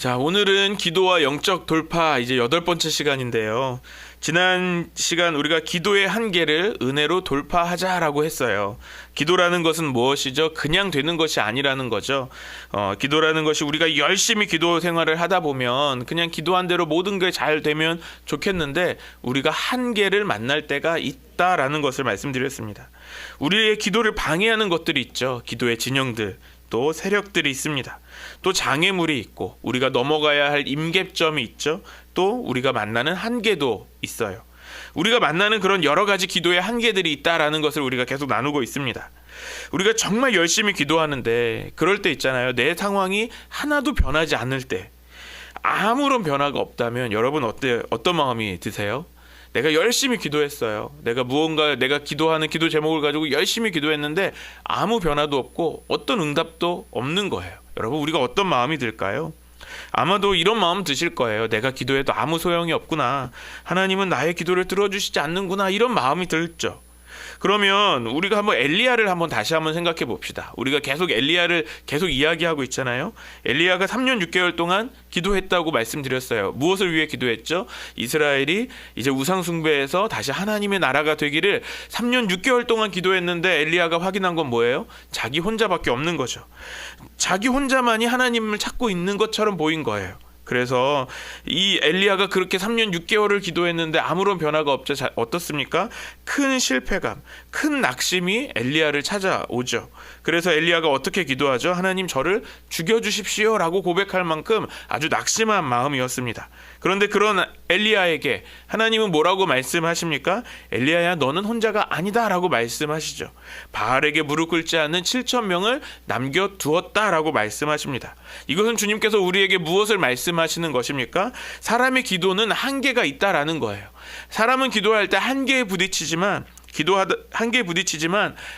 자, 오늘은 기도와 영적 돌파 이제 8번째 시간인데요. 지난 시간 우리가 기도의 한계를 은혜로 돌파하자라고 했어요. 기도라는 것은 무엇이죠? 그냥 되는 것이 아니라는 거죠. 기도라는 것이 우리가 열심히 기도 생활을 하다 보면 그냥 기도한 대로 모든 게 잘 되면 좋겠는데 우리가 한계를 만날 때가 있다라는 것을 말씀드렸습니다. 우리의 기도를 방해하는 것들이 있죠. 기도의 진영들. 또 세력들이 있습니다. 또 장애물이 있고 우리가 넘어가야 할 임계점이 있죠. 또 우리가 만나는 한계도 있어요. 우리가 만나는 그런 여러 가지 기도의 한계들이 있다라는 것을 우리가 계속 나누고 있습니다. 우리가 정말 열심히 기도하는데 그럴 때 있잖아요. 내 상황이 하나도 변하지 않을 때, 아무런 변화가 없다면 여러분 어떤 마음이 드세요? 내가 열심히 기도했어요. 내가 기도하는 기도 제목을 가지고 열심히 기도했는데 아무 변화도 없고 어떤 응답도 없는 거예요. 여러분, 우리가 어떤 마음이 들까요? 아마도 이런 마음 드실 거예요. 내가 기도해도 아무 소용이 없구나. 하나님은 나의 기도를 들어주시지 않는구나. 이런 마음이 들죠. 그러면 우리가 엘리야를 다시 한번 생각해 봅시다. 우리가 계속 엘리야를 계속 이야기하고 있잖아요. 엘리야가 3년 6개월 동안 기도했다고 말씀드렸어요. 무엇을 위해 기도했죠? 이스라엘이 이제 우상 숭배에서 다시 하나님의 나라가 되기를 3년 6개월 동안 기도했는데 엘리야가 확인한 건 뭐예요? 자기 혼자밖에 없는 거죠. 자기 혼자만이 하나님을 찾고 있는 것처럼 보인 거예요. 그래서 이 엘리야가 그렇게 3년 6개월을 기도했는데 아무런 변화가 없죠. 어떻습니까? 큰 실패감, 큰 낙심이 엘리야를 찾아오죠. 그래서 엘리야가 어떻게 기도하죠? 하나님, 저를 죽여주십시오 라고 고백할 만큼 아주 낙심한 마음이었습니다. 그런데 그런 엘리야에게 하나님은 뭐라고 말씀하십니까? 엘리야야, 너는 혼자가 아니다 라고 말씀하시죠. 바알에게 무릎 꿇지 않는 7,000명을 남겨두었다 라고 말씀하십니다. 이것은 주님께서 우리에게 무엇을 말씀하시는 것입니까? 사람의 기도는 한계가 있다라는 거예요. 사람은 기도할 때 한계에 부딪히지만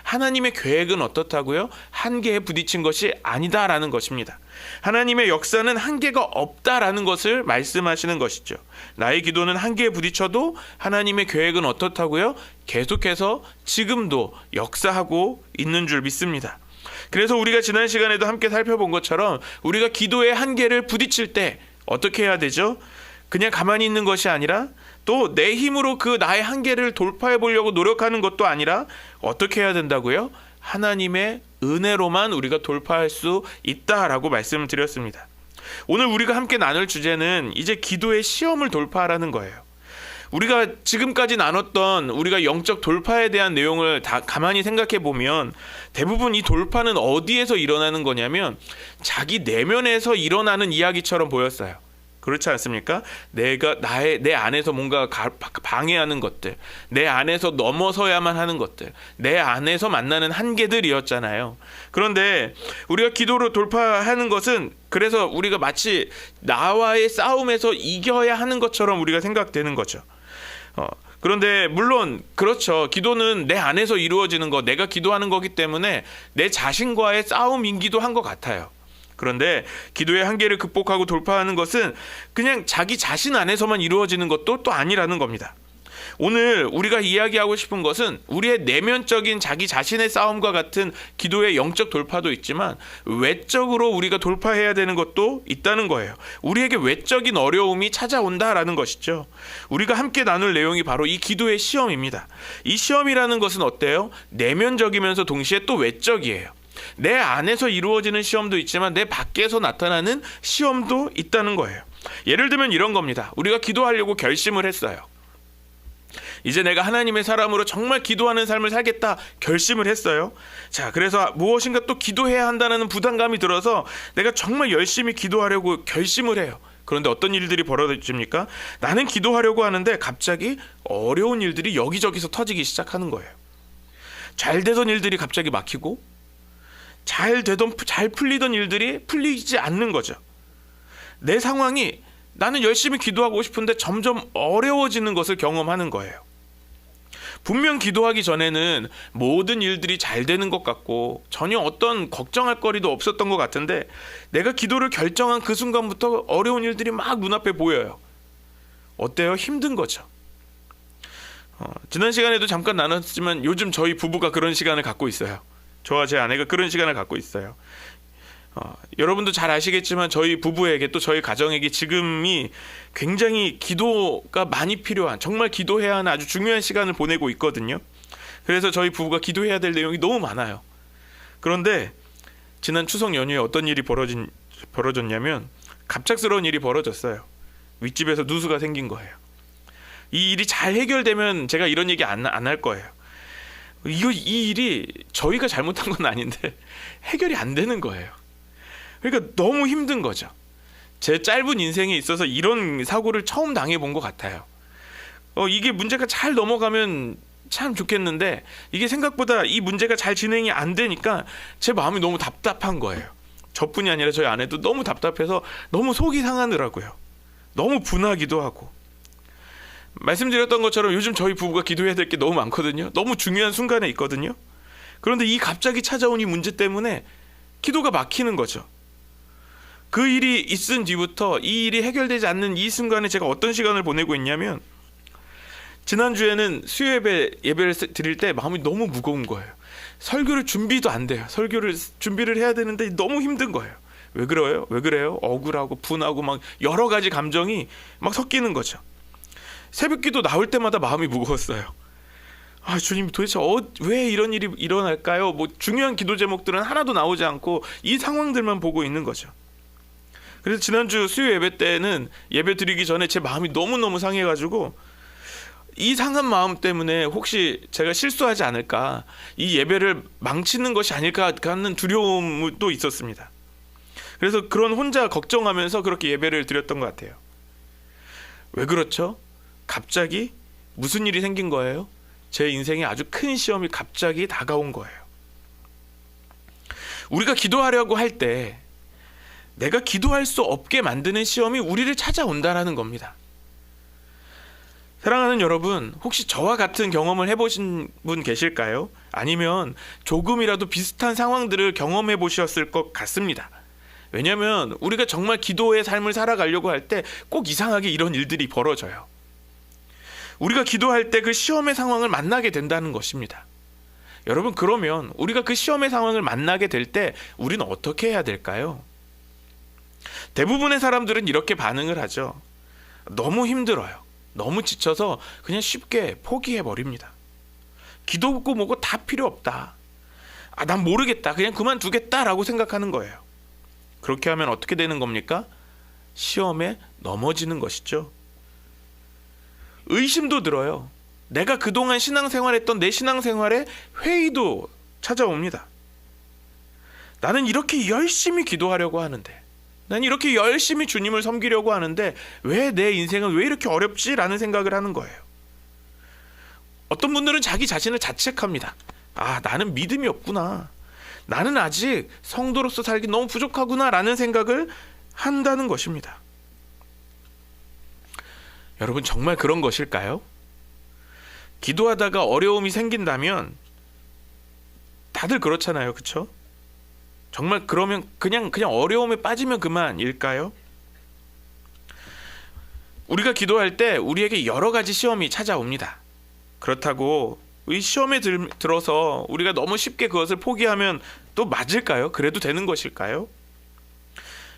하나님의 계획은 어떻다고요? 한계에 부딪힌 것이 아니다라는 것입니다. 하나님의 역사는 한계가 없다라는 것을 말씀하시는 것이죠. 나의 기도는 한계에 부딪혀도 하나님의 계획은 어떻다고요? 계속해서 지금도 역사하고 있는 줄 믿습니다. 그래서 우리가 지난 시간에도 함께 살펴본 것처럼 우리가 기도의 한계를 부딪힐 때 어떻게 해야 되죠? 그냥 가만히 있는 것이 아니라 또 내 힘으로 나의 한계를 돌파해 보려고 노력하는 것도 아니라 어떻게 해야 된다고요? 하나님의 은혜로만 우리가 돌파할 수 있다라고 말씀을 드렸습니다. 오늘 우리가 함께 나눌 주제는 이제 기도의 시험을 돌파하라는 거예요. 우리가 지금까지 나눴던 우리가 영적 돌파에 대한 내용을 다 가만히 생각해 보면 대부분 이 돌파는 어디에서 일어나는 거냐면 자기 내면에서 일어나는 이야기처럼 보였어요. 그렇지 않습니까? 내 안에서 뭔가 방해하는 것들, 내 안에서 넘어서야만 하는 것들, 내 안에서 만나는 한계들이었잖아요. 그런데 우리가 기도로 돌파하는 것은 그래서 우리가 마치 나와의 싸움에서 이겨야 하는 것처럼 우리가 생각되는 거죠. 그런데 물론 그렇죠. 기도는 내 안에서 이루어지는 거, 내가 기도하는 거기 때문에 내 자신과의 싸움이기도 한 것 같아요. 그런데 기도의 한계를 극복하고 돌파하는 것은 그냥 자기 자신 안에서만 이루어지는 것도 또 아니라는 겁니다. 오늘 우리가 이야기하고 싶은 것은 우리의 내면적인 자기 자신의 싸움과 같은 기도의 영적 돌파도 있지만 외적으로 우리가 돌파해야 되는 것도 있다는 거예요. 우리에게 외적인 어려움이 찾아온다라는 것이죠. 우리가 함께 나눌 내용이 바로 이 기도의 시험입니다. 이 시험이라는 것은 어때요? 내면적이면서 동시에 또 외적이에요. 내 안에서 이루어지는 시험도 있지만 내 밖에서 나타나는 시험도 있다는 거예요. 예를 들면 이런 겁니다. 우리가 기도하려고 결심을 했어요. 이제 내가 하나님의 사람으로 정말 기도하는 삶을 살겠다 결심을 했어요. 자, 그래서 무엇인가 또 기도해야 한다는 부담감이 들어서 내가 정말 열심히 기도하려고 결심을 해요. 그런데 어떤 일들이 벌어집니까? 나는 기도하려고 하는데 갑자기 어려운 일들이 여기저기서 터지기 시작하는 거예요. 잘 되던 일들이 갑자기 막히고 잘 풀리던 일들이 풀리지 않는 거죠. 내 상황이 나는 열심히 기도하고 싶은데 점점 어려워지는 것을 경험하는 거예요. 분명 기도하기 전에는 모든 일들이 잘 되는 것 같고 전혀 어떤 걱정할 거리도 없었던 것 같은데 내가 기도를 결정한 그 순간부터 어려운 일들이 막 눈앞에 보여요. 어때요? 힘든 거죠. 지난 시간에도 잠깐 나눴지만 요즘 저희 부부가 그런 시간을 갖고 있어요. 저와 제 아내가 그런 시간을 갖고 있어요. 여러분도 잘 아시겠지만 저희 부부에게 또 저희 가정에게 지금이 굉장히 기도가 많이 필요한, 정말 기도해야 하는 아주 중요한 시간을 보내고 있거든요. 그래서 저희 부부가 기도해야 될 내용이 너무 많아요. 그런데 지난 추석 연휴에 어떤 일이 벌어졌냐면 갑작스러운 일이 벌어졌어요. 윗집에서 누수가 생긴 거예요. 이 일이 잘 해결되면 제가 이런 얘기 안 할 거예요. 이 일이 저희가 잘못한 건 아닌데 해결이 안 되는 거예요. 그러니까 너무 힘든 거죠. 제 짧은 인생에 있어서 이런 사고를 처음 당해본 것 같아요. 이게 문제가 잘 넘어가면 참 좋겠는데 이게 생각보다 이 문제가 잘 진행이 안 되니까 제 마음이 너무 답답한 거예요. 저뿐이 아니라 저희 아내도 너무 답답해서 너무 속이 상하더라고요. 너무 분하기도 하고. 말씀드렸던 것처럼 요즘 저희 부부가 기도해야 될 게 너무 많거든요. 너무 중요한 순간에 있거든요. 그런데 이 갑자기 찾아온 이 문제 때문에 기도가 막히는 거죠. 그 일이 있은 뒤부터 이 일이 해결되지 않는 이 순간에 제가 어떤 시간을 보내고 있냐면, 지난주에는 예배를 드릴 때 마음이 너무 무거운 거예요. 설교를 준비도 안 돼요. 설교를 준비를 해야 되는데 너무 힘든 거예요. 왜 그래요? 억울하고 분하고 막 여러 가지 감정이 막 섞이는 거죠. 새벽기도 나올 때마다 마음이 무거웠어요. 주님, 도대체 왜 이런 일이 일어날까요? 뭐 중요한 기도 제목들은 하나도 나오지 않고 이 상황들만 보고 있는 거죠. 그래서 지난주 수요 예배 때는 예배 드리기 전에 제 마음이 너무너무 상해가지고 이 상한 마음 때문에 혹시 제가 실수하지 않을까, 이 예배를 망치는 것이 아닐까 하는 두려움도 있었습니다. 그래서 그런 혼자 걱정하면서 그렇게 예배를 드렸던 것 같아요. 왜 그렇죠? 갑자기 무슨 일이 생긴 거예요? 제 인생에 아주 큰 시험이 갑자기 다가온 거예요. 우리가 기도하려고 할 때 내가 기도할 수 없게 만드는 시험이 우리를 찾아온다라는 겁니다. 사랑하는 여러분, 혹시 저와 같은 경험을 해보신 분 계실까요? 아니면 조금이라도 비슷한 상황들을 경험해 보셨을 것 같습니다. 왜냐하면 우리가 정말 기도의 삶을 살아가려고 할 때 꼭 이상하게 이런 일들이 벌어져요. 우리가 기도할 때 그 시험의 상황을 만나게 된다는 것입니다. 여러분, 그러면 우리가 그 시험의 상황을 만나게 될 때 우리는 어떻게 해야 될까요? 대부분의 사람들은 이렇게 반응을 하죠. 너무 힘들어요. 너무 지쳐서 그냥 쉽게 포기해버립니다. 기도 없고 뭐고 다 필요 없다. 난 모르겠다. 그냥 그만두겠다라고 생각하는 거예요. 그렇게 하면 어떻게 되는 겁니까? 시험에 넘어지는 것이죠. 의심도 들어요. 내가 그동안 신앙생활했던 내 신앙생활에 회의도 찾아옵니다. 나는 이렇게 열심히 기도하려고 하는데, 난 이렇게 열심히 주님을 섬기려고 하는데 왜 내 인생은 왜 이렇게 어렵지? 라는 생각을 하는 거예요. 어떤 분들은 자기 자신을 자책합니다. 나는 믿음이 없구나. 나는 아직 성도로서 살기 너무 부족하구나 라는 생각을 한다는 것입니다. 여러분, 정말 그런 것일까요? 기도하다가 어려움이 생긴다면 다들 그렇잖아요. 그렇죠? 정말 그러면 그냥 어려움에 빠지면 그만일까요? 우리가 기도할 때 우리에게 여러 가지 시험이 찾아옵니다. 그렇다고 이 시험에 들어서 우리가 너무 쉽게 그것을 포기하면 또 맞을까요? 그래도 되는 것일까요?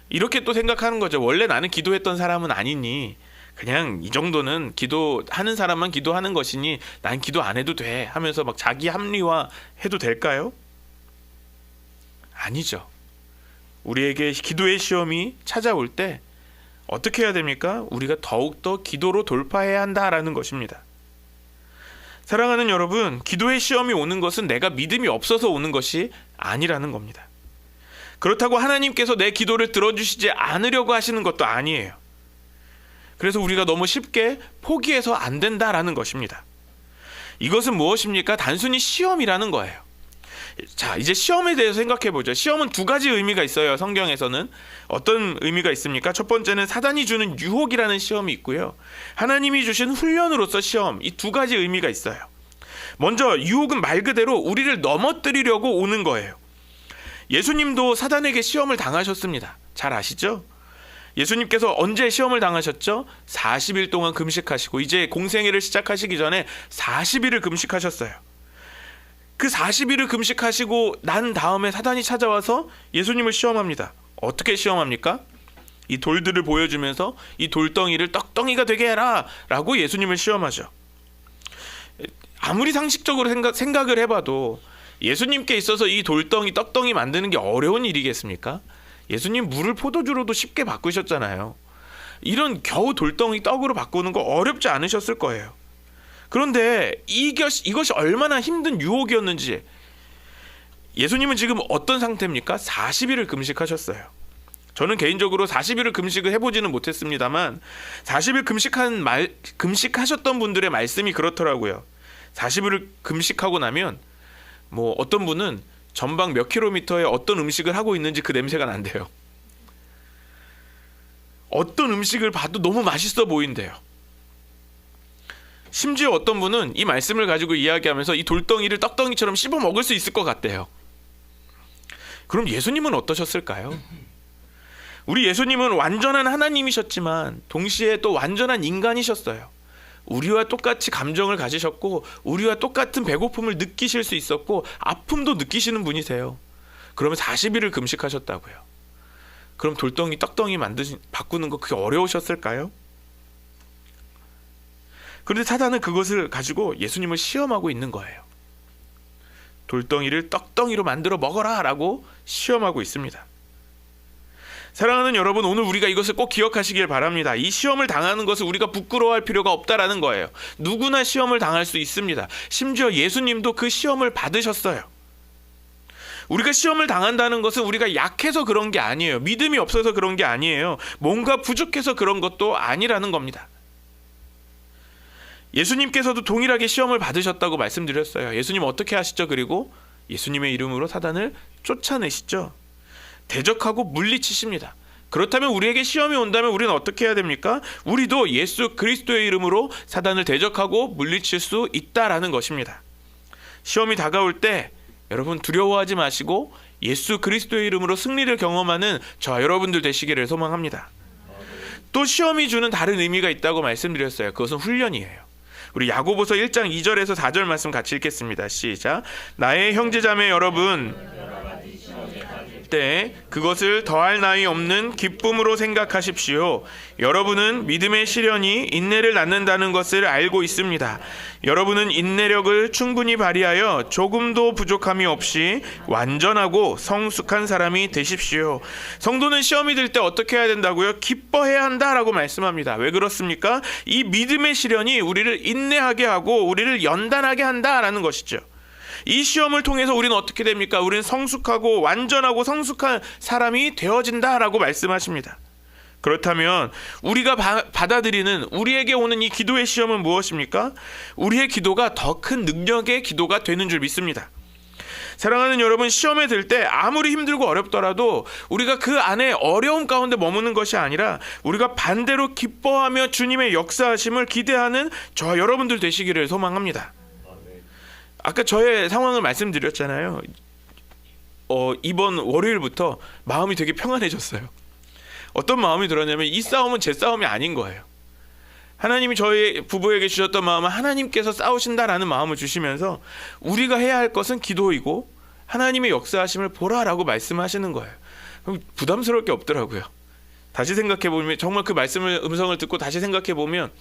이렇게 또 생각하는 거죠. 원래 나는 기도했던 사람은 아니니 그냥 이 정도는 기도하는 사람만 기도하는 것이니 난 기도 안 해도 돼 하면서 막 자기 합리화 해도 될까요? 아니죠. 우리에게 기도의 시험이 찾아올 때 어떻게 해야 됩니까? 우리가 더욱더 기도로 돌파해야 한다라는 것입니다. 사랑하는 여러분, 기도의 시험이 오는 것은 내가 믿음이 없어서 오는 것이 아니라는 겁니다. 그렇다고 하나님께서 내 기도를 들어주시지 않으려고 하시는 것도 아니에요. 그래서 우리가 너무 쉽게 포기해서 안 된다라는 것입니다. 이것은 무엇입니까? 단순히 시험이라는 거예요. 자, 이제 시험에 대해서 생각해 보죠. 시험은 두 가지 의미가 있어요. 성경에서는 어떤 의미가 있습니까? 첫 번째는 사단이 주는 유혹이라는 시험이 있고요. 하나님이 주신 훈련으로서 시험, 이 두 가지 의미가 있어요. 먼저 유혹은 말 그대로 우리를 넘어뜨리려고 오는 거예요. 예수님도 사단에게 시험을 당하셨습니다. 잘 아시죠? 예수님께서 언제 시험을 당하셨죠? 40일 동안 금식하시고 이제 공생애를 시작하시기 전에 40일을 금식하셨어요. 그 40일을 금식하시고 난 다음에 사단이 찾아와서 예수님을 시험합니다. 어떻게 시험합니까? 이 돌들을 보여주면서 이 돌덩이를 떡덩이가 되게 해라 라고 예수님을 시험하죠. 아무리 상식적으로 생각을 해봐도 예수님께 있어서 이 돌덩이 떡덩이 만드는 게 어려운 일이겠습니까? 예수님 물을 포도주로도 쉽게 바꾸셨잖아요. 이런 겨우 돌덩이 떡으로 바꾸는 거 어렵지 않으셨을 거예요. 그런데 이것이 얼마나 힘든 유혹이었는지, 예수님은 지금 어떤 상태입니까? 40일을 금식하셨어요. 저는 개인적으로 40일을 금식을 해보지는 못했습니다만 40일 금식하셨던 분들의 말씀이 그렇더라고요. 40일을 금식하고 나면 뭐 어떤 분은 전방 몇 킬로미터에 어떤 음식을 하고 있는지 그 냄새가 난대요. 어떤 음식을 봐도 너무 맛있어 보인대요. 심지어 어떤 분은 이 말씀을 가지고 이야기하면서 이 돌덩이를 떡덩이처럼 씹어 먹을 수 있을 것 같대요. 그럼 예수님은 어떠셨을까요? 우리 예수님은 완전한 하나님이셨지만 동시에 또 완전한 인간이셨어요. 우리와 똑같이 감정을 가지셨고 우리와 똑같은 배고픔을 느끼실 수 있었고 아픔도 느끼시는 분이세요. 그러면 40일을 금식하셨다고요. 그럼 돌덩이 떡덩이 바꾸는 거 그게 어려우셨을까요? 그런데 사단은 그것을 가지고 예수님을 시험하고 있는 거예요. 돌덩이를 떡덩이로 만들어 먹어라 라고 시험하고 있습니다. 사랑하는 여러분, 오늘 우리가 이것을 꼭 기억하시길 바랍니다. 이 시험을 당하는 것을 우리가 부끄러워할 필요가 없다라는 거예요. 누구나 시험을 당할 수 있습니다. 심지어 예수님도 그 시험을 받으셨어요. 우리가 시험을 당한다는 것은 우리가 약해서 그런 게 아니에요. 믿음이 없어서 그런 게 아니에요. 뭔가 부족해서 그런 것도 아니라는 겁니다. 예수님께서도 동일하게 시험을 받으셨다고 말씀드렸어요. 예수님 어떻게 하시죠? 그리고 예수님의 이름으로 사단을 쫓아내시죠. 대적하고 물리치십니다. 그렇다면 우리에게 시험이 온다면 우리는 어떻게 해야 됩니까? 우리도 예수 그리스도의 이름으로 사단을 대적하고 물리칠 수 있다라는 것입니다. 시험이 다가올 때 여러분 두려워하지 마시고 예수 그리스도의 이름으로 승리를 경험하는 저와 여러분들 되시기를 소망합니다. 또 시험이 주는 다른 의미가 있다고 말씀드렸어요. 그것은 훈련이에요. 우리 야고보서 1장 2절에서 4절 말씀 같이 읽겠습니다. 시작. 나의 형제자매 여러분, 때 그것을 더할 나위 없는 기쁨으로 생각하십시오. 여러분은 믿음의 시련이 인내를 낳는다는 것을 알고 있습니다. 여러분은 인내력을 충분히 발휘하여 조금도 부족함이 없이 완전하고 성숙한 사람이 되십시오. 성도는 시험이 들 때 어떻게 해야 된다고요? 기뻐해야 한다라고 말씀합니다. 왜 그렇습니까? 이 믿음의 시련이 우리를 인내하게 하고 우리를 연단하게 한다라는 것이죠. 이 시험을 통해서 우리는 어떻게 됩니까? 우리는 성숙하고 완전하고 성숙한 사람이 되어진다라고 말씀하십니다. 그렇다면 우리가 받아들이는 우리에게 오는 이 기도의 시험은 무엇입니까? 우리의 기도가 더 큰 능력의 기도가 되는 줄 믿습니다. 사랑하는 여러분, 시험에 들 때 아무리 힘들고 어렵더라도 우리가 그 안에 어려움 가운데 머무는 것이 아니라 우리가 반대로 기뻐하며 주님의 역사하심을 기대하는 저와 여러분들 되시기를 소망합니다. 아까 저의 상황을 말씀드렸잖아요. 이번 월요일부터 마음이 되게 평안해졌어요. 어떤 마음이 들었냐면 이 싸움은 제 싸움이 아닌 거예요. 하나님이 저희 부부에게 주셨던 마음은 하나님께서 싸우신다라는 마음을 주시면서 우리가 해야 할 것은 기도이고 하나님의 역사하심을 보라라고 말씀하시는 거예요. 부담스러울 게 없더라고요. 다시 생각해보면 정말 그 음성을 듣고 다시 생각해보면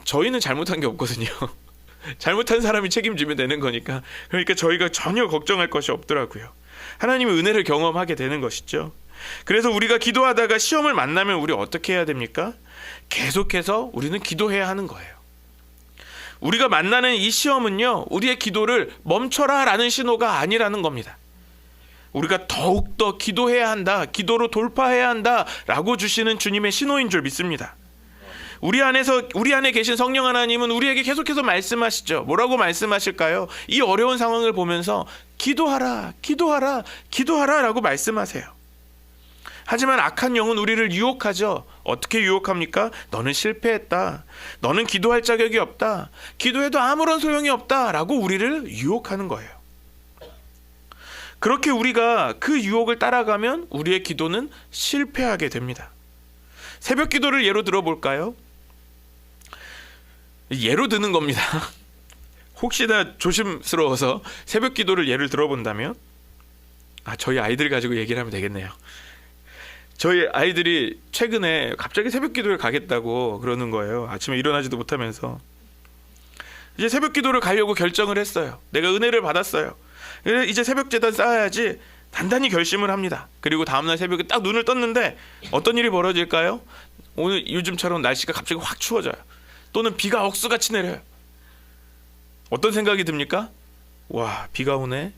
저희는 잘못한 게 없거든요. 잘못한 사람이 책임지면 되는 거니까. 그러니까 저희가 전혀 걱정할 것이 없더라고요. 하나님의 은혜를 경험하게 되는 것이죠. 그래서 우리가 기도하다가 시험을 만나면 우리 어떻게 해야 됩니까? 계속해서 우리는 기도해야 하는 거예요. 우리가 만나는 이 시험은요, 우리의 기도를 멈춰라 라는 신호가 아니라는 겁니다. 우리가 더욱더 기도해야 한다, 기도로 돌파해야 한다 라고 주시는 주님의 신호인 줄 믿습니다. 우리 안에 계신 성령 하나님은 우리에게 계속해서 말씀하시죠. 뭐라고 말씀하실까요? 이 어려운 상황을 보면서 기도하라, 기도하라, 기도하라 라고 말씀하세요. 하지만 악한 영은 우리를 유혹하죠. 어떻게 유혹합니까? 너는 실패했다. 너는 기도할 자격이 없다. 기도해도 아무런 소용이 없다 라고 우리를 유혹하는 거예요. 그렇게 우리가 그 유혹을 따라가면 우리의 기도는 실패하게 됩니다. 새벽 기도를 예로 들어볼까요? 예로 드는 겁니다. 혹시나 조심스러워서 새벽 기도를 예를 들어본다면, 저희 아이들 가지고 얘기를 하면 되겠네요. 저희 아이들이 최근에 갑자기 새벽 기도를 가겠다고 그러는 거예요. 아침에 일어나지도 못하면서. 이제 새벽 기도를 가려고 결정을 했어요. 내가 은혜를 받았어요. 이제 새벽 제단 쌓아야지 단단히 결심을 합니다. 그리고 다음날 새벽에 딱 눈을 떴는데 어떤 일이 벌어질까요? 오늘 요즘처럼 날씨가 갑자기 확 추워져요. 또는 비가 억수같이 내려요. 어떤 생각이 듭니까? 와, 비가 오네.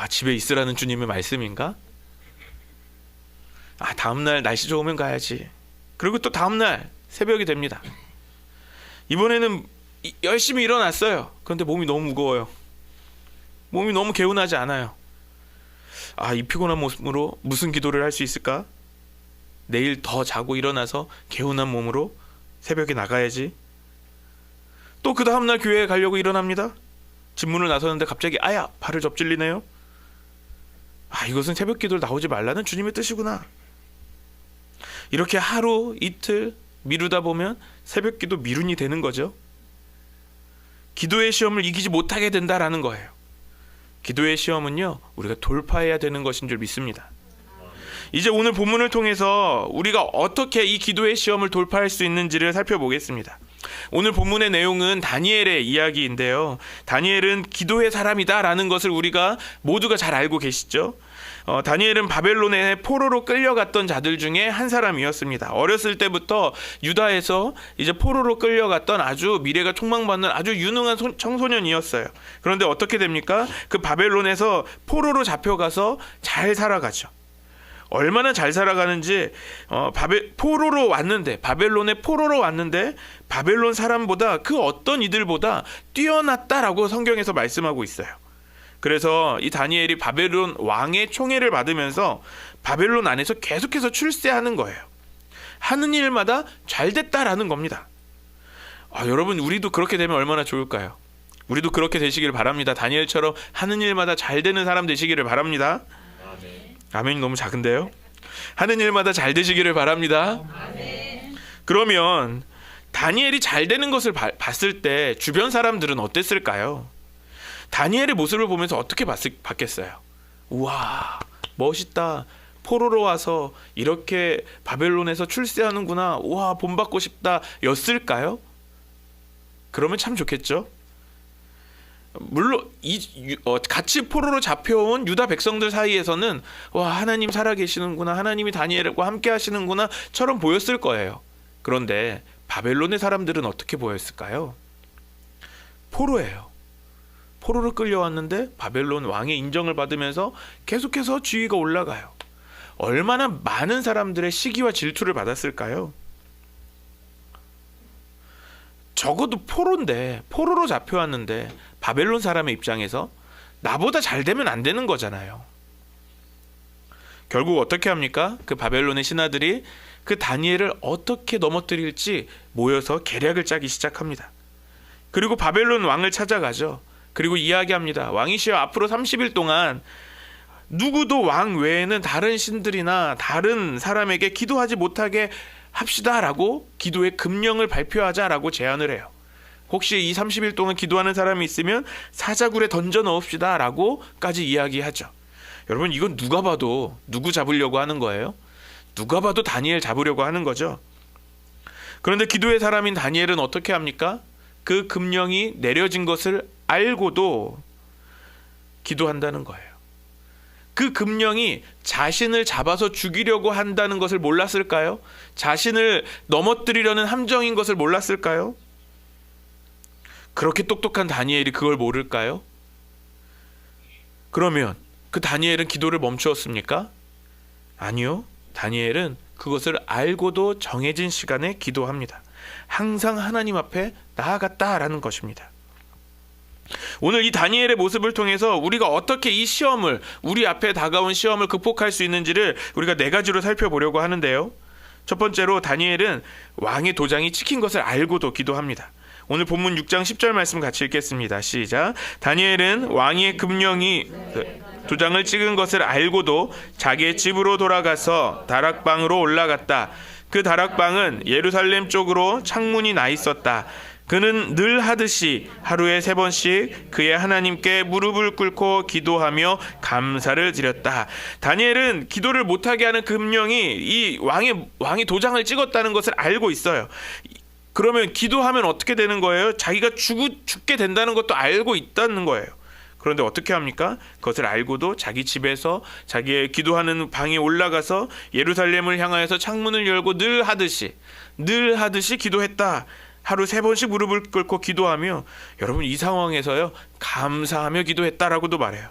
집에 있으라는 주님의 말씀인가? 다음날 날씨 좋으면 가야지. 그리고 또 다음날 새벽이 됩니다. 이번에는 열심히 일어났어요. 그런데 몸이 너무 무거워요. 몸이 너무 개운하지 않아요. 이 피곤한 몸으로 무슨 기도를 할 수 있을까? 내일 더 자고 일어나서 개운한 몸으로 새벽에 나가야지. 또 그 다음날 교회에 가려고 일어납니다. 집문을 나서는데 갑자기 발을 접질리네요. 이것은 새벽 기도를 나오지 말라는 주님의 뜻이구나. 이렇게 하루 이틀 미루다 보면 새벽 기도 미룬이 되는 거죠. 기도의 시험을 이기지 못하게 된다라는 거예요. 기도의 시험은요, 우리가 돌파해야 되는 것인 줄 믿습니다. 이제 오늘 본문을 통해서 우리가 어떻게 이 기도의 시험을 돌파할 수 있는지를 살펴보겠습니다. 오늘 본문의 내용은 다니엘의 이야기인데요. 다니엘은 기도의 사람이다라는 것을 우리가 모두가 잘 알고 계시죠. 다니엘은 바벨론의 포로로 끌려갔던 자들 중에 한 사람이었습니다. 어렸을 때부터 유다에서 이제 포로로 끌려갔던 아주 미래가 촉망받는 아주 유능한 청소년이었어요. 그런데 어떻게 됩니까? 그 바벨론에서 포로로 잡혀가서 잘 살아가죠. 얼마나 잘 살아가는지 포로로 왔는데, 바벨론에 포로로 왔는데 바벨론 사람보다 그 어떤 이들보다 뛰어났다라고 성경에서 말씀하고 있어요. 그래서 이 다니엘이 바벨론 왕의 총애를 받으면서 바벨론 안에서 계속해서 출세하는 거예요. 하는 일마다 잘 됐다라는 겁니다. 여러분, 우리도 그렇게 되면 얼마나 좋을까요? 우리도 그렇게 되시기를 바랍니다. 다니엘처럼 하는 일마다 잘 되는 사람 되시기를 바랍니다. 아멘이 너무 작은데요? 하는 일마다 잘 되시기를 바랍니다. 아멘. 그러면 다니엘이 잘 되는 것을 봤을 때 주변 사람들은 어땠을까요? 다니엘의 모습을 보면서 어떻게 봤겠어요? 우와, 멋있다. 포로로 와서 이렇게 바벨론에서 출세하는구나. 우와, 본받고 싶다. 였을까요? 그러면 참 좋겠죠? 물론 같이 포로로 잡혀온 유다 백성들 사이에서는 와, 하나님 살아계시는구나, 하나님이 다니엘과 함께 하시는구나 처럼 보였을 거예요. 그런데 바벨론의 사람들은 어떻게 보였을까요? 포로예요. 포로로 끌려왔는데 바벨론 왕의 인정을 받으면서 계속해서 지위가 올라가요. 얼마나 많은 사람들의 시기와 질투를 받았을까요? 적어도 포로인데, 포로로 잡혀왔는데 바벨론 사람의 입장에서 나보다 잘 되면 안 되는 거잖아요. 결국 어떻게 합니까? 그 바벨론의 신하들이 그 다니엘을 어떻게 넘어뜨릴지 모여서 계략을 짜기 시작합니다. 그리고 바벨론 왕을 찾아가죠. 그리고 이야기합니다. 왕이시여, 앞으로 30일 동안 누구도 왕 외에는 다른 신들이나 다른 사람에게 기도하지 못하게 합시다라고 기도의 금령을 발표하자라고 제안을 해요. 혹시 이 30일 동안 기도하는 사람이 있으면 사자굴에 던져 넣읍시다라고까지 이야기하죠. 여러분, 이건 누가 봐도 누구 잡으려고 하는 거예요? 누가 봐도 다니엘 잡으려고 하는 거죠. 그런데 기도의 사람인 다니엘은 어떻게 합니까? 그 금령이 내려진 것을 알고도 기도한다는 거예요. 그 금령이 자신을 잡아서 죽이려고 한다는 것을 몰랐을까요? 자신을 넘어뜨리려는 함정인 것을 몰랐을까요? 그렇게 똑똑한 다니엘이 그걸 모를까요? 그러면 그 다니엘은 기도를 멈추었습니까? 아니요. 다니엘은 그것을 알고도 정해진 시간에 기도합니다. 항상 하나님 앞에 나아갔다라는 것입니다. 오늘 이 다니엘의 모습을 통해서 우리가 어떻게 이 시험을, 우리 앞에 다가온 시험을 극복할 수 있는지를 우리가 4가지로 살펴보려고 하는데요. 첫 번째로, 다니엘은 왕의 도장이 찍힌 것을 알고도 기도합니다. 오늘 본문 6장 10절 말씀 같이 읽겠습니다. 시작. 다니엘은 왕의 금령이 도장을 찍은 것을 알고도 자기의 집으로 돌아가서 다락방으로 올라갔다. 그 다락방은 예루살렘 쪽으로 창문이 나 있었다. 그는 늘 하듯이 하루에 3번씩 그의 하나님께 무릎을 꿇고 기도하며 감사를 드렸다. 다니엘은 기도를 못하게 하는 금령이 이 왕이 도장을 찍었다는 것을 알고 있어요. 그러면 기도하면 어떻게 되는 거예요? 자기가 죽게 된다는 것도 알고 있다는 거예요. 그런데 어떻게 합니까? 그것을 알고도 자기 집에서 자기의 기도하는 방에 올라가서 예루살렘을 향하여서 창문을 열고 늘 하듯이 기도했다. 하루 3번씩 무릎을 꿇고 기도하며, 여러분 이 상황에서요 감사하며 기도했다라고도 말해요.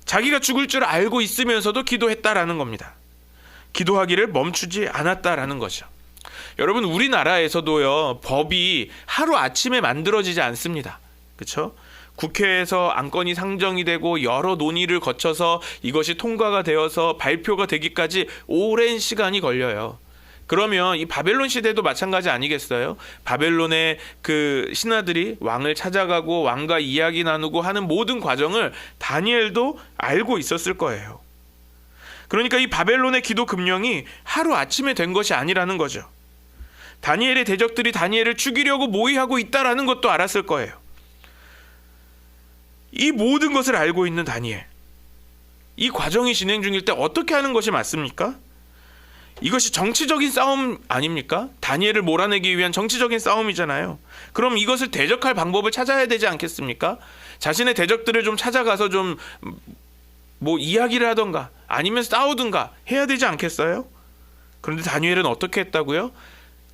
자기가 죽을 줄 알고 있으면서도 기도했다라는 겁니다. 기도하기를 멈추지 않았다라는 거죠. 여러분 우리나라에서도요 법이 하루 아침에 만들어지지 않습니다. 그렇죠? 국회에서 안건이 상정이 되고 여러 논의를 거쳐서 이것이 통과가 되어서 발표가 되기까지 오랜 시간이 걸려요. 그러면 이 바벨론 시대도 마찬가지 아니겠어요? 바벨론의 그 신하들이 왕을 찾아가고 왕과 이야기 나누고 하는 모든 과정을 다니엘도 알고 있었을 거예요. 그러니까 이 바벨론의 기도 금령이 하루 아침에 된 것이 아니라는 거죠. 다니엘의 대적들이 다니엘을 죽이려고 모의하고 있다라는 것도 알았을 거예요. 이 모든 것을 알고 있는 다니엘, 이 과정이 진행 중일 때 어떻게 하는 것이 맞습니까? 이것이 정치적인 싸움 아닙니까? 다니엘을 몰아내기 위한 정치적인 싸움이잖아요. 그럼 이것을 대적할 방법을 찾아야 되지 않겠습니까? 자신의 대적들을 좀 찾아가서 좀 뭐 이야기를 하던가 아니면 싸우든가 해야 되지 않겠어요? 그런데 다니엘은 어떻게 했다고요?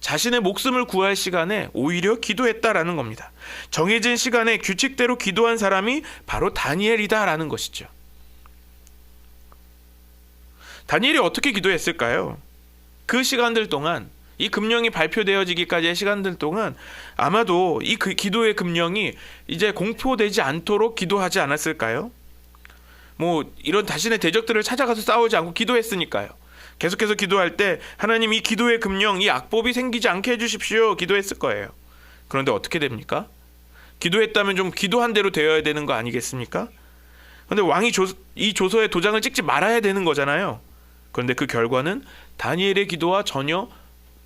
자신의 목숨을 구할 시간에 오히려 기도했다라는 겁니다. 정해진 시간에 규칙대로 기도한 사람이 바로 다니엘이다라는 것이죠. 다니엘이 어떻게 기도했을까요? 그 시간들 동안, 이 금령이 발표되어지기까지의 시간들 동안 아마도 이 기도의 금령이 이제 공포되지 않도록 기도하지 않았을까요? 뭐 이런 자신의 대적들을 찾아가서 싸우지 않고 기도했으니까요. 계속해서 기도할 때 하나님 이 기도의 금령, 이 악법이 생기지 않게 해주십시오 기도했을 거예요. 그런데 어떻게 됩니까? 기도했다면 좀 기도한 대로 되어야 되는 거 아니겠습니까? 그런데 왕이 이 조서에 도장을 찍지 말아야 되는 거잖아요. 그런데 그 결과는 다니엘의 기도와 전혀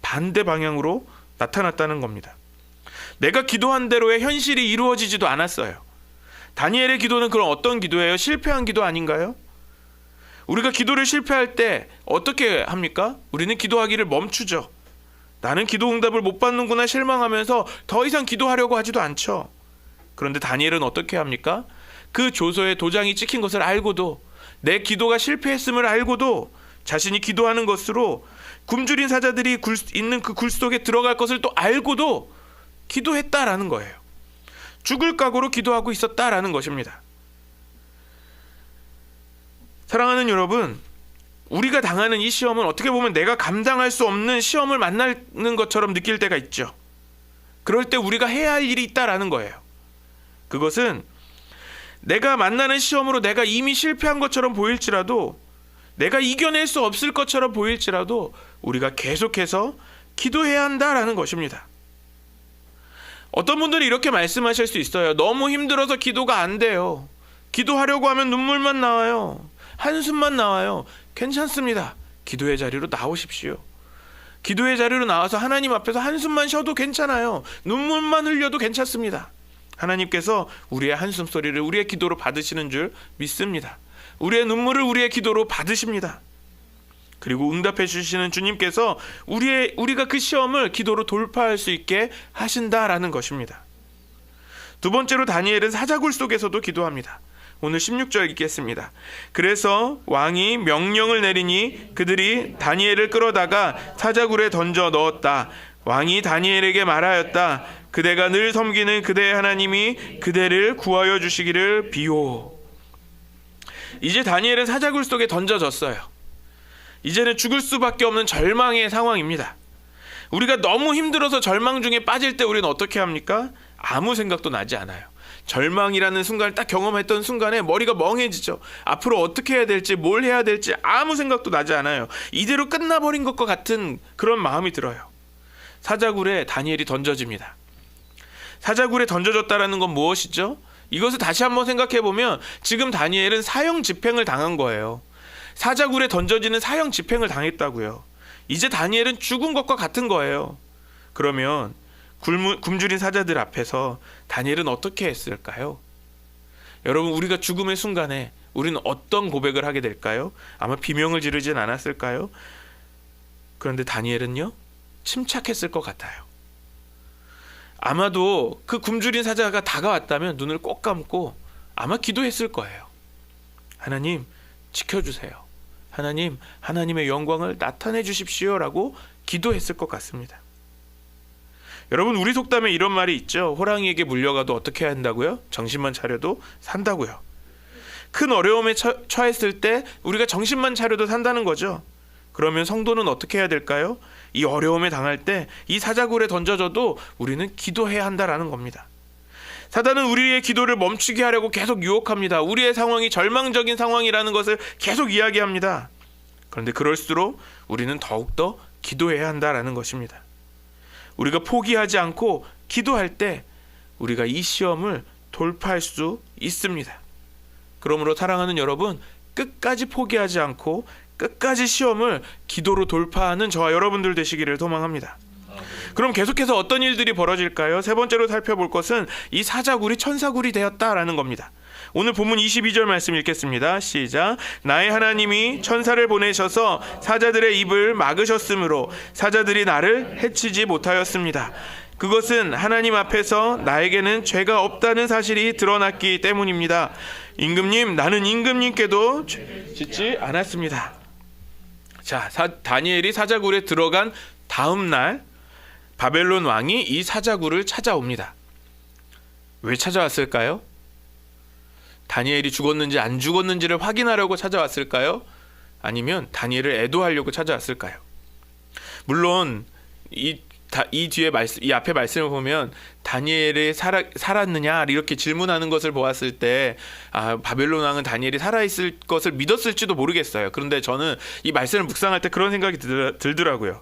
반대 방향으로 나타났다는 겁니다. 내가 기도한 대로의 현실이 이루어지지도 않았어요. 다니엘의 기도는 그럼 어떤 기도예요? 실패한 기도 아닌가요? 우리가 기도를 실패할 때 어떻게 합니까? 우리는 기도하기를 멈추죠. 나는 기도 응답을 못 받는구나 실망하면서 더 이상 기도하려고 하지도 않죠. 그런데 다니엘은 어떻게 합니까? 그 조서에 도장이 찍힌 것을 알고도, 내 기도가 실패했음을 알고도 자신이 기도하는 것으로 굶주린 사자들이 있는 그 굴 속에 들어갈 것을 또 알고도 기도했다라는 거예요. 죽을 각오로 기도하고 있었다라는 것입니다. 사랑하는 여러분, 우리가 당하는 이 시험은 어떻게 보면 내가 감당할 수 없는 시험을 만나는 것처럼 느낄 때가 있죠. 그럴 때 우리가 해야 할 일이 있다라는 거예요. 그것은 내가 만나는 시험으로 내가 이미 실패한 것처럼 보일지라도, 내가 이겨낼 수 없을 것처럼 보일지라도 우리가 계속해서 기도해야 한다라는 것입니다. 어떤 분들이 이렇게 말씀하실 수 있어요. 너무 힘들어서 기도가 안 돼요. 기도하려고 하면 눈물만 나와요. 한숨만 나와요. 괜찮습니다. 기도의 자리로 나오십시오. 기도의 자리로 나와서 하나님 앞에서 한숨만 쉬어도 괜찮아요. 눈물만 흘려도 괜찮습니다. 하나님께서 우리의 한숨 소리를 우리의 기도로 받으시는 줄 믿습니다. 우리의 눈물을 우리의 기도로 받으십니다. 그리고 응답해 주시는 주님께서 우리가 그 시험을 기도로 돌파할 수 있게 하신다라는 것입니다. 두 번째로 다니엘은 사자굴 속에서도 기도합니다. 오늘 16절 읽겠습니다. 그래서 왕이 명령을 내리니 그들이 다니엘을 끌어다가 사자굴에 던져 넣었다. 왕이 다니엘에게 말하였다. 그대가 늘 섬기는 그대의 하나님이 그대를 구하여 주시기를 비오. 이제 다니엘은 사자굴 속에 던져졌어요. 이제는 죽을 수밖에 없는 절망의 상황입니다. 우리가 너무 힘들어서 절망 중에 빠질 때 우리는 어떻게 합니까? 아무 생각도 나지 않아요. 절망이라는 순간을 딱 경험했던 순간에 머리가 멍해지죠. 앞으로 어떻게 해야 될지, 뭘 해야 될지 아무 생각도 나지 않아요. 이대로 끝나버린 것과 같은 그런 마음이 들어요. 사자굴에 다니엘이 던져집니다. 사자굴에 던져졌다라는 건 무엇이죠? 이것을 다시 한번 생각해 보면 지금 다니엘은 사형 집행을 당한 거예요. 사자굴에 던져지는 사형 집행을 당했다고요. 이제 다니엘은 죽은 것과 같은 거예요. 그러면 굶주린 사자들 앞에서 다니엘은 어떻게 했을까요? 여러분, 우리가 죽음의 순간에 우리는 어떤 고백을 하게 될까요? 아마 비명을 지르진 않았을까요? 그런데 다니엘은요, 침착했을 것 같아요. 아마도 그 굶주린 사자가 다가왔다면 눈을 꼭 감고 아마 기도했을 거예요. 하나님, 지켜주세요. 하나님, 하나님의 영광을 나타내 주십시오라고 기도했을 것 같습니다. 여러분, 우리 속담에 이런 말이 있죠. 호랑이에게 물려가도 어떻게 해야 한다고요? 정신만 차려도 산다고요. 큰 어려움에 처했을 때 우리가 정신만 차려도 산다는 거죠. 그러면 성도는 어떻게 해야 될까요? 이 어려움에 당할 때 이 사자굴에 던져져도 우리는 기도해야 한다라는 겁니다. 사단은 우리의 기도를 멈추게 하려고 계속 유혹합니다. 우리의 상황이 절망적인 상황이라는 것을 계속 이야기합니다. 그런데 그럴수록 우리는 더욱더 기도해야 한다라는 것입니다. 우리가 포기하지 않고 기도할 때 우리가 이 시험을 돌파할 수 있습니다. 그러므로 사랑하는 여러분, 끝까지 포기하지 않고 끝까지 시험을 기도로 돌파하는 저와 여러분들 되시기를 소망합니다. 그럼 계속해서 어떤 일들이 벌어질까요? 세 번째로 살펴볼 것은 이 사자굴이 천사굴이 되었다라는 겁니다. 오늘 본문 22절 말씀 읽겠습니다. 시작. 나의 하나님이 천사를 보내셔서 사자들의 입을 막으셨으므로 사자들이 나를 해치지 못하였습니다. 그것은 하나님 앞에서 나에게는 죄가 없다는 사실이 드러났기 때문입니다. 임금님, 나는 임금님께도 죄 짓지 않았습니다. 자, 다니엘이 사자굴에 들어간 다음 날 바벨론 왕이 이 사자굴을 찾아옵니다. 왜 찾아왔을까요? 다니엘이 죽었는지 안 죽었는지를 확인하려고 찾아왔을까요? 아니면 다니엘을 애도하려고 찾아왔을까요? 물론 이 뒤에 이 앞에 말씀을 보면 다니엘이 살았느냐 이렇게 질문하는 것을 보았을 때 바벨론 왕은 다니엘이 살아있을 것을 믿었을지도 모르겠어요. 그런데 저는 이 말씀을 묵상할 때 그런 생각이 들더라고요.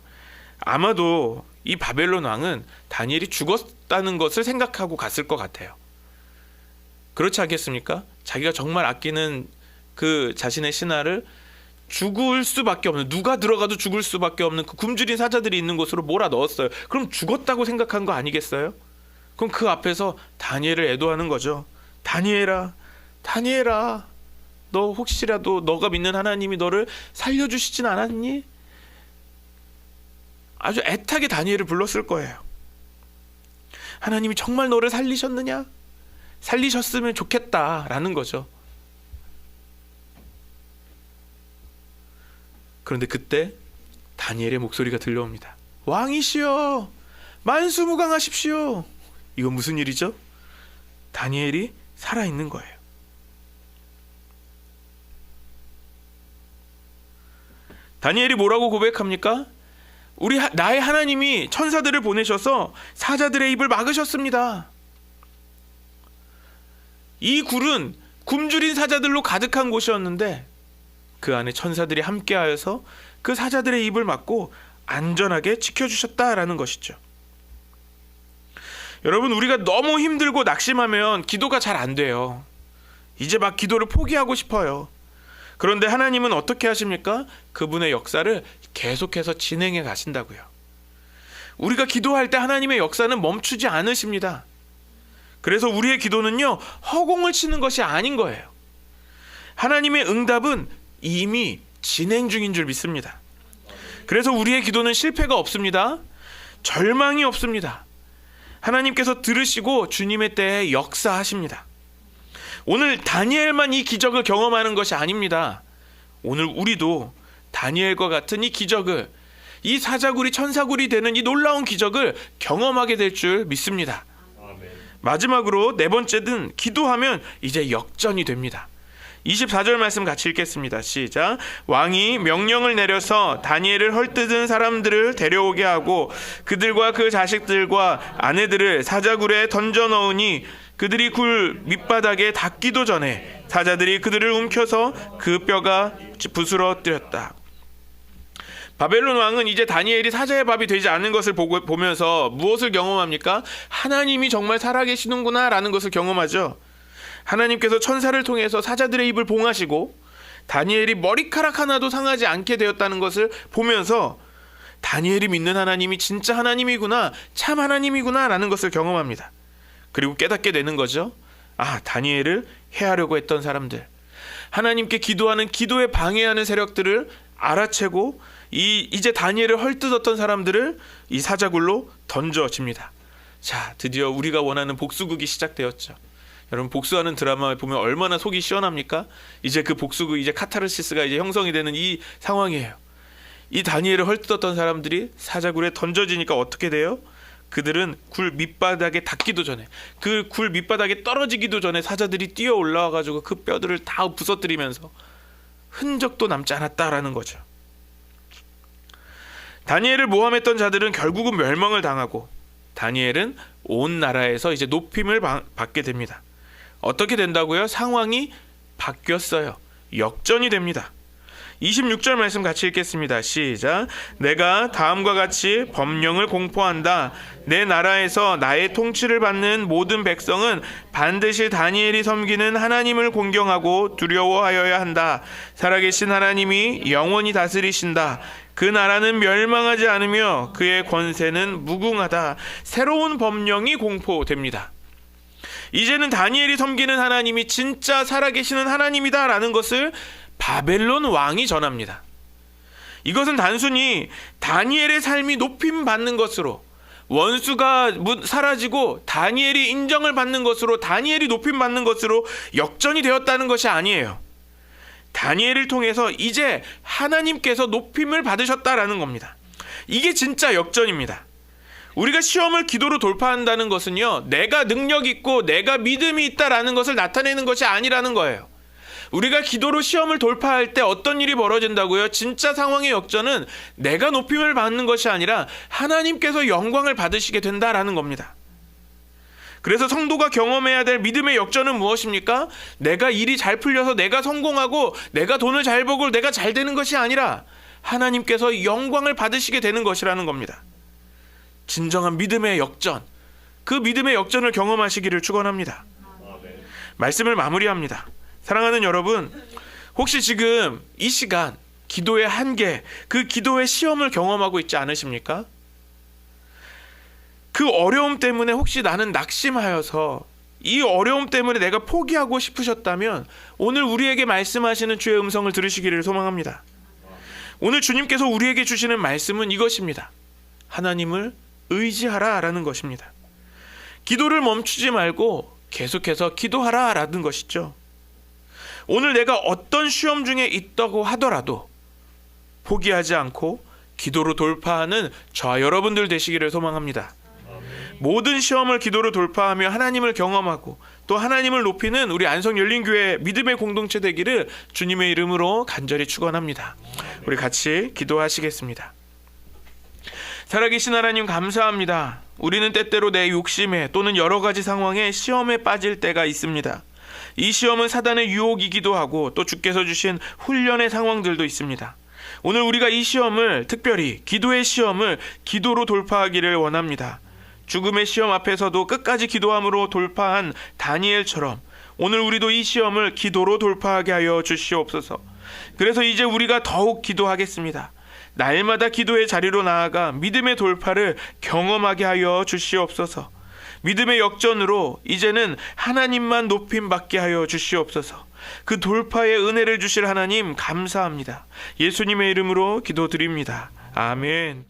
아마도 이 바벨론 왕은 다니엘이 죽었다는 것을 생각하고 갔을 것 같아요. 그렇지 않겠습니까? 자기가 정말 아끼는 그 자신의 신하를 죽을 수밖에 없는, 누가 들어가도 죽을 수밖에 없는 그 굶주린 사자들이 있는 곳으로 몰아 넣었어요. 그럼 죽었다고 생각한 거 아니겠어요? 그럼 그 앞에서 다니엘을 애도하는 거죠. 다니엘아, 너 혹시라도 너가 믿는 하나님이 너를 살려주시진 않았니? 아주 애타게 다니엘을 불렀을 거예요. 하나님이 정말 너를 살리셨느냐? 살리셨으면 좋겠다라는 거죠. 그런데 그때 다니엘의 목소리가 들려옵니다. 왕이시여, 만수무강하십시오. 이건 무슨 일이죠? 다니엘이 살아있는 거예요. 다니엘이 뭐라고 고백합니까? 나의 하나님이 천사들을 보내셔서 사자들의 입을 막으셨습니다. 이 굴은 굶주린 사자들로 가득한 곳이었는데 그 안에 천사들이 함께하여서 그 사자들의 입을 막고 안전하게 지켜주셨다라는 것이죠. 여러분, 우리가 너무 힘들고 낙심하면 기도가 잘 안 돼요. 이제 막 기도를 포기하고 싶어요. 그런데 하나님은 어떻게 하십니까? 그분의 역사를 계속해서 진행해 가신다고요. 우리가 기도할 때 하나님의 역사는 멈추지 않으십니다. 그래서 우리의 기도는요, 허공을 치는 것이 아닌 거예요. 하나님의 응답은 이미 진행 중인 줄 믿습니다. 그래서 우리의 기도는 실패가 없습니다. 절망이 없습니다. 하나님께서 들으시고 주님의 때에 역사하십니다. 오늘 다니엘만 이 기적을 경험하는 것이 아닙니다. 오늘 우리도 다니엘과 같은 이 기적을, 이 사자굴이 천사굴이 되는 이 놀라운 기적을 경험하게 될 줄 믿습니다. 마지막으로 네 번째는 기도하면 이제 역전이 됩니다. 24절 말씀 같이 읽겠습니다. 시작. 왕이 명령을 내려서 다니엘을 헐뜯은 사람들을 데려오게 하고 그들과 그 자식들과 아내들을 사자굴에 던져 넣으니 그들이 굴 밑바닥에 닿기도 전에 사자들이 그들을 움켜서 그 뼈가 부스러뜨렸다. 바벨론 왕은 이제 다니엘이 사자의 밥이 되지 않는 것을 보면서 무엇을 경험합니까? 하나님이 정말 살아계시는구나 라는 것을 경험하죠. 하나님께서 천사를 통해서 사자들의 입을 봉하시고 다니엘이 머리카락 하나도 상하지 않게 되었다는 것을 보면서 다니엘이 믿는 하나님이 진짜 하나님이구나, 참 하나님이구나 라는 것을 경험합니다. 그리고 깨닫게 되는 거죠. 다니엘을 해하려고 했던 사람들, 하나님께 기도하는 기도에 방해하는 세력들을 알아채고 이제 다니엘을 헐뜯었던 사람들을 이 사자굴로 던져집니다. 자, 드디어 우리가 원하는 복수극이 시작되었죠. 여러분, 복수하는 드라마 보면 얼마나 속이 시원합니까? 이제 그 복수극, 이제 카타르시스가 이제 형성이 되는 이 상황이에요. 이 다니엘을 헐뜯었던 사람들이 사자굴에 던져지니까 어떻게 돼요? 그들은 굴 밑바닥에 닿기도 전에, 그 굴 밑바닥에 떨어지기도 전에 사자들이 뛰어 올라와가지고 그 뼈들을 다 부서뜨리면서 흔적도 남지 않았다라는 거죠. 다니엘을 모함했던 자들은 결국은 멸망을 당하고, 다니엘은 온 나라에서 이제 높임을 받게 됩니다. 어떻게 된다고요? 상황이 바뀌었어요. 역전이 됩니다. 26절 말씀 같이 읽겠습니다. 시작. 내가 다음과 같이 법령을 공포한다. 내 나라에서 나의 통치를 받는 모든 백성은 반드시 다니엘이 섬기는 하나님을 공경하고 두려워하여야 한다. 살아계신 하나님이 영원히 다스리신다. 그 나라는 멸망하지 않으며 그의 권세는 무궁하다. 새로운 법령이 공포됩니다. 이제는 다니엘이 섬기는 하나님이 진짜 살아계시는 하나님이다라는 것을 바벨론 왕이 전합니다. 이것은 단순히 다니엘의 삶이 높임받는 것으로, 원수가 사라지고 다니엘이 인정을 받는 것으로, 다니엘이 높임받는 것으로 역전이 되었다는 것이 아니에요. 다니엘을 통해서 이제 하나님께서 높임을 받으셨다라는 겁니다. 이게 진짜 역전입니다. 우리가 시험을 기도로 돌파한다는 것은요, 내가 능력 있고 내가 믿음이 있다라는 것을 나타내는 것이 아니라는 거예요. 우리가 기도로 시험을 돌파할 때 어떤 일이 벌어진다고요? 진짜 상황의 역전은 내가 높임을 받는 것이 아니라 하나님께서 영광을 받으시게 된다라는 겁니다. 그래서 성도가 경험해야 될 믿음의 역전은 무엇입니까? 내가 일이 잘 풀려서 내가 성공하고 내가 돈을 잘 벌고 내가 잘 되는 것이 아니라 하나님께서 영광을 받으시게 되는 것이라는 겁니다. 진정한 믿음의 역전, 그 믿음의 역전을 경험하시기를 축원합니다. 말씀을 마무리합니다. 사랑하는 여러분, 혹시 지금 이 시간 기도의 한계, 그 기도의 시험을 경험하고 있지 않으십니까? 그 어려움 때문에 혹시 나는 낙심하여서 이 어려움 때문에 내가 포기하고 싶으셨다면 오늘 우리에게 말씀하시는 주의 음성을 들으시기를 소망합니다. 오늘 주님께서 우리에게 주시는 말씀은 이것입니다. 하나님을 의지하라라는 것입니다. 기도를 멈추지 말고 계속해서 기도하라라는 것이죠. 오늘 내가 어떤 시험 중에 있다고 하더라도 포기하지 않고 기도로 돌파하는 저와 여러분들 되시기를 소망합니다. 모든 시험을 기도로 돌파하며 하나님을 경험하고 또 하나님을 높이는 우리 안성열린교회 믿음의 공동체 되기를 주님의 이름으로 간절히 축원합니다. 우리 같이 기도하시겠습니다. 살아계신 하나님, 감사합니다. 우리는 때때로 내 욕심에 또는 여러 가지 상황에 시험에 빠질 때가 있습니다. 이 시험은 사단의 유혹이기도 하고 또 주께서 주신 훈련의 상황들도 있습니다. 오늘 우리가 이 시험을, 특별히 기도의 시험을 기도로 돌파하기를 원합니다. 죽음의 시험 앞에서도 끝까지 기도함으로 돌파한 다니엘처럼 오늘 우리도 이 시험을 기도로 돌파하게 하여 주시옵소서. 그래서 이제 우리가 더욱 기도하겠습니다. 날마다 기도의 자리로 나아가 믿음의 돌파를 경험하게 하여 주시옵소서. 믿음의 역전으로 이제는 하나님만 높임받게 하여 주시옵소서. 그 돌파의 은혜를 주실 하나님 감사합니다. 예수님의 이름으로 기도드립니다. 아멘.